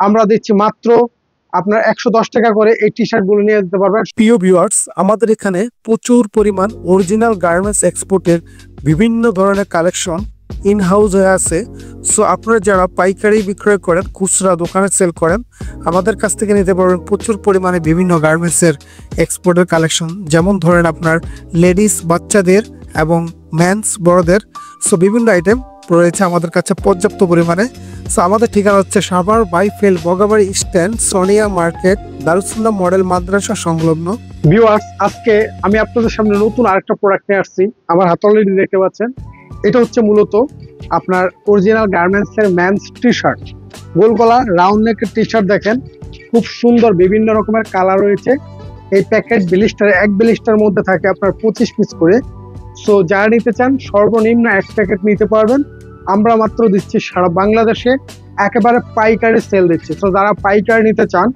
আমরা দিচ্ছি মাত্র আপনার 110 টাকা করে এই টি শার্ট গুলো নিয়ে যেতে পারবেন। প্রিয় ভিউয়ার্স, আমাদের এখানে প্রচুর পরিমাণ অরিজিনাল গার্মেন্টস এক্সপোর্টের বিভিন্ন ধরনের কালেকশন ইন হাউস হয়ে আছে। সো আপনারা যারা পাইকারি বিক্রয় করেন, খুচরা দোকানে সেল করেন, আমাদের কাছ থেকে নিতে পারবেন প্রচুর পরিমাণে বিভিন্ন গার্মেন্টসের এক্সপোর্টের কালেকশন। যেমন ধরেন আপনার লেডিস, বাচ্চাদের এবং মেন্স, বড়দের। সো বিভিন্ন আইটেম রয়েছে আমাদের কাছে পর্যাপ্ত পরিমাণে। সো আমাদের ঠিকানা হচ্ছে Savar Baipail Bogabari stand, Sonia market, Darussunnah model মাদ্রাসা সংলগ্ন। ভিউয়ার্স, আজকে আমি আপনাদের সামনে নতুন আরেকটা প্রোডাক্ট নিয়ে আসছি। আমার হাতে অলরেডি দেখতে পাচ্ছেন, এটা হচ্ছে মূলত আপনার অরিজিনাল গার্মেন্টস এর মেন্স টি শার্ট, গোল গলা রাউন্ড নেকের টি শার্ট। দেখেন খুব সুন্দর, বিভিন্ন রকমের কালার রয়েছে। এই প্যাকেট ব্লিস্টার, এক ব্লিস্টার মধ্যে থাকে আপনার 25 পিস করে। সো যারা নিতে চান সর্বনিম্ন এক প্যাকেট নিতে পারবেন। আমরা মাত্র দিচ্ছি সারা বাংলাদেশে একেবারে পাইকারি সেল দিচ্ছি। তো যারা পাইকারি নিতে চান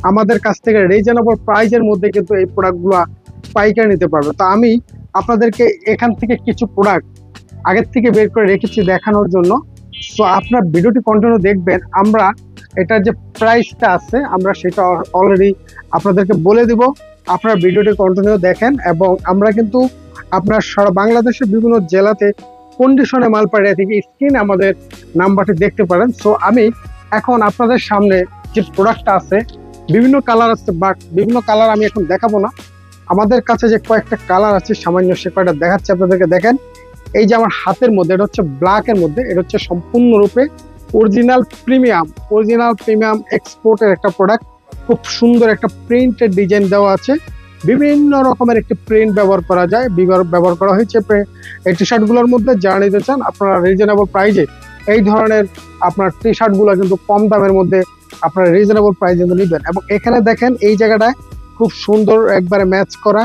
আমাদের কাছ থেকে রিজনেবল প্রাইজের মধ্যে কিন্তু এই প্রোডাক্টগুলো পাইকারি নিতে পারবে। তো আমি আপনাদেরকে এখান থেকে কিছু প্রোডাক্ট আগের থেকে বের করে রেখেছি দেখানোর জন্য। সো আপনার ভিডিওটি কন্টিনিউ দেখবেন। আমরা এটার যে প্রাইসটা আছে আমরা সেটা অলরেডি আপনাদেরকে বলে দিব। আপনার ভিডিওটি কন্টিনিউ দেখেন, এবং আমরা কিন্তু আপনার সারা বাংলাদেশের বিভিন্ন জেলাতে কন্ডিশনে মাল পাঠিয়ে থেকে স্ক্রিনে আমাদের নাম্বারটি দেখতে পারেন। সো আমি এখন আপনাদের সামনে যে প্রোডাক্টটা আছে, বিভিন্ন কালার আছে, বাট বিভিন্ন কালার আমি এখন দেখাবো না। আমাদের কাছে যে কয়েকটা কালার আছে সামান্য, সে কয়েকটা দেখাচ্ছি আপনাদেরকে। দেখেন এই যে আমার হাতের মধ্যে, এটা হচ্ছে ব্ল্যাকের মধ্যে, এটা হচ্ছে সম্পূর্ণরূপে অরিজিনাল প্রিমিয়াম এক্সপোর্টের একটা প্রোডাক্ট। খুব সুন্দর একটা প্রিন্টের ডিজাইন দেওয়া আছে, বিভিন্ন রকমের একটি প্রিন্ট ব্যবহার করা যায়, ব্যবহার করা হয়েছে এই টি শার্ট গুলোর মধ্যে। যারা নিতে চান আপনারা রিজনেবল প্রাইজে এই ধরনের আপনার টি শার্ট গুলো কিন্তু কম দামের মধ্যে আপনারা রিজনেবল প্রাইজে নিবেন। এবং এখানে দেখেন এই জায়গাটায় খুব সুন্দর একবারে ম্যাচ করা,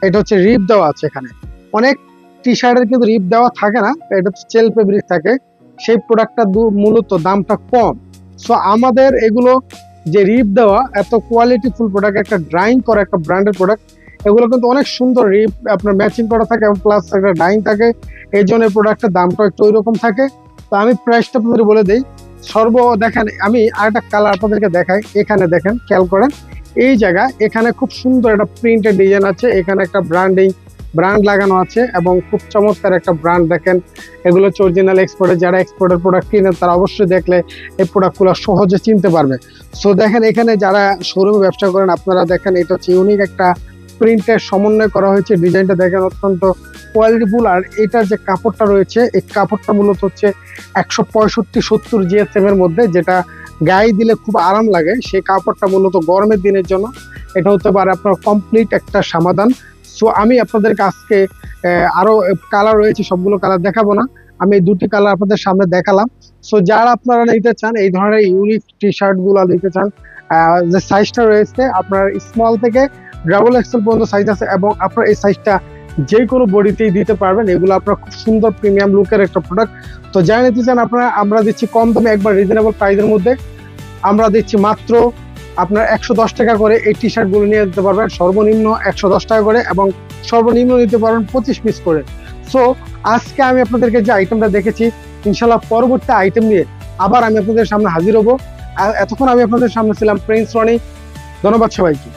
এটা হচ্ছে রিপ দেওয়া আছে। এখানে অনেক টি শার্টের কিন্তু রিপ দেওয়া থাকে না, এটা হচ্ছে সেল ফেব্রিক থাকে, সেই প্রোডাক্টটা মূলত দামটা কম। সো আমাদের এগুলো যে রিপ দেওয়া এত কোয়ালিটি ফুল প্রোডাক্ট, একটা ড্রাইং করা একটা ব্র্যান্ডের প্রোডাক্ট, এগুলো কিন্তু অনেক সুন্দর রিপ আপনার ম্যাচিং করা থাকে এবং প্লাস একটা ডাইং থাকে। এই জন্য প্রোডাক্টের দামটা একটু ওইরকম থাকে। তো আমি প্রাইসটা আপনাদের বলে দিই। দেখেন আমি আরেকটা কালার আপনাদেরকে দেখাই। এখানে দেখেন, খেয়াল করেন এই জায়গায় এখানে খুব সুন্দর একটা প্রিন্টের ডিজাইন আছে, এখানে একটা ব্র্যান্ড লাগানো আছে এবং খুব চমৎকার একটা ব্র্যান্ড। দেখেন এগুলো হচ্ছে অরিজিনাল এক্সপোর্টের। যারা এক্সপোর্টের প্রোডাক্ট কিনেন তারা অবশ্যই দেখলে এই প্রোডাক্টগুলো সহজে চিনতে পারবে। সো দেখেন এখানে যারা শোরুমে ব্যবসা করেন আপনারা দেখেন, এটা হচ্ছে ইউনিক একটা প্রিন্টের সমন্বয় করা হয়েছে। ডিজাইনটা দেখেন অত্যন্ত কোয়ালিটিফুল। আর এটার যে কাপড়টা রয়েছে, এই কাপড়টা মূলত হচ্ছে 165-70 GSM এর মধ্যে, যেটা গায়ে দিলে খুব আরাম লাগে। সেই কাপড়টা মূলত গরমের দিনের জন্য এটা হতে পারে আপনার কমপ্লিট একটা সমাধান। সো আমি আপনাদেরকে আজকে আরো কালার রয়েছে, সবগুলো কালার দেখাবো না, আমি দুটি কালার আপনাদের সামনে দেখালাম। সো যারা আপনারা নিতে চান এই ধরনের ইউনিক টি শার্ট গুলো নিতে চান, যে সাইজটা রয়েছে আপনার স্মল থেকে ডাবল এক্সেল পর্যন্ত সাইজ আছে, এবং আপনার এই সাইজটা যে কোনো বডিতেই দিতে পারবেন। এগুলো আপনার খুব সুন্দর প্রিমিয়াম লুকের একটা প্রোডাক্ট। তো যারা নিতে চান আপনারা, আমরা দিচ্ছি কম দামে একবার রিজনেবল প্রাইসের মধ্যে। আমরা দিচ্ছি মাত্র আপনার 110 টাকা করে এই টি শার্ট গুলো নিয়ে যেতে পারবেন, সর্বনিম্ন 110 টাকা করে, এবং সর্বনিম্ন নিতে পারবেন 25 পিস করে। সো আজকে আমি আপনাদেরকে যে আইটেমটা দেখেছি, ইনশাল্লাহ পরবর্তী আইটেম নিয়ে আবার আমি আপনাদের সামনে হাজির হব। এতক্ষণ আমি আপনাদের সামনে ছিলাম প্রিন্স রনি। ধন্যবাদ সবাইকে।